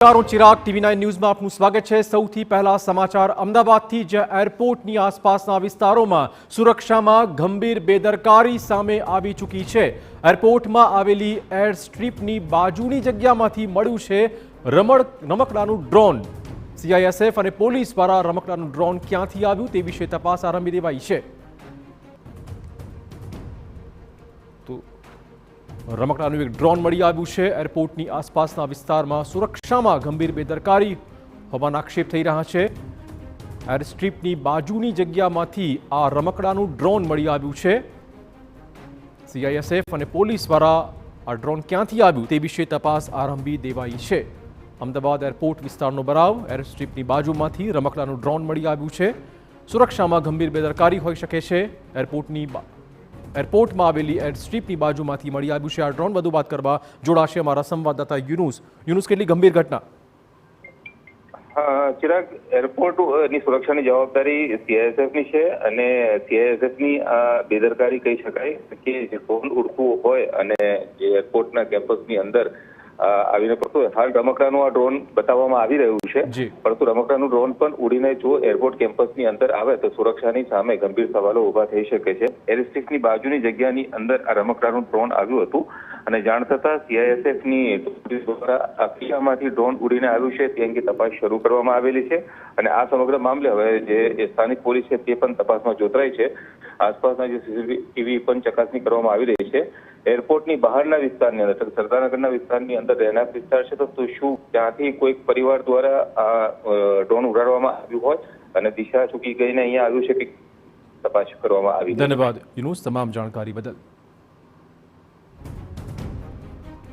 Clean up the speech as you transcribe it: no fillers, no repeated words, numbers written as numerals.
ચિરાગ ટીવી9 ન્યૂઝમાં આપનું સ્વાગત છે। સૌથી પહેલા સમાચાર અમદાવાદથી જ એરપોર્ટની આસપાસના વિસ્તારોમાં સુરક્ષામાં ગંભીર બેદરકારી સામે આવી ચૂકી છે। એરપોર્ટમાં આવેલી એર સ્ટ્રીપની બાજુની જગ્યામાંથી મળ્યું છે રમકડાનું ડ્રોન। સીઆઈએસએફ અને પોલીસ દ્વારા રમકડાનું ડ્રોન ક્યાંથી આવ્યું તે વિશે તપાસ આરંભી દેવાઈ છે। રમકડાનું એક ડ્રોન મળી આવ્યું છે। એરપોર્ટની આસપાસના વિસ્તારમાં સુરક્ષામાં ગંભીર બેદરકારી હોવાના આક્ષેપ થઈ રહ્યા છે। એર સ્ટ્રીપની બાજુની જગ્યામાંથી આ રમકડાનું ડ્રોન મળી આવ્યું છે। સીઆઈએસએફ અને પોલીસ દ્વારા આ ડ્રોન ક્યાંથી આવ્યું તે વિશે તપાસ આરંભી દેવાઈ છે। અમદાવાદ એરપોર્ટ વિસ્તારનો બનાવ, એર સ્ટ્રીપની બાજુમાંથી રમકડાનું ડ્રોન મળી આવ્યું છે। સુરક્ષામાં ગંભીર બેદરકારી હોઈ શકે છે। એરપોર્ટમાં આવેલી એર સ્ટ્રીપની બાજુમાંથી મળી આવ્યું છે આ ડ્રોન। વધુ વાત કરવા જોડાશે અમારા સંવાદદાતા યુનુસ। કેટલી ગંભીર ઘટના? ચિરાગ, એરપોર્ટની સુરક્ષાની જવાબદારી સીઆઈએસએફની છે અને સીઆઈએસએફની આ બેદરકારી કહી શકાય કે જે ડ્રોન ઉડતું હોય અને જે એરપોર્ટના કેમ્પસની અંદર આવીને પડતું હોય। હાલ રમકડાનું આ ડ્રોન બતાવવામાં આવી રહ્યું છે, પરંતુ રમકડાનું ડ્રોન પણ ઉડીને જો એરપોર્ટ કેમ્પસની અંદર આવે તો સુરક્ષાની સામે ગંભીર સવાલો ઉભા થઈ શકે છે। એર સ્ટ્રીપની બાજુની જગ્યાની અંદર આ રમકડાનું ડ્રોન આવ્યું હતું અને જાણ થતાં સીઆઈએસએફની દ્વારા આ કિલ્લામાંથી ડ્રોન ઉડીને આવ્યું છે તે અંગે તપાસ શરૂ કરવામાં આવેલી છે અને આ સમગ્ર મામલે હવે જે સ્થાનિક પોલીસ છે તે પણ તપાસમાં જોતરાઈ છે। આસપાસના જે સીસીટીવી પણ ચકાસણી કરવામાં આવી રહી છે। એરપોર્ટની બહારના વિસ્તારની અંદર, સરદારનગરના વિસ્તારની અંદર રહેણાંક વિસ્તાર છે, તો શું ત્યાંથી કોઈક પરિવાર દ્વારા આ ડ્રોન ઉડાડવામાં આવ્યું હોય અને દિશા ચૂકી ગઈને અહીંયા આવ્યું છે કે તપાસ કરવામાં આવી? ધન્યવાદ યુનુસ તમામ જાણકારી બદલ।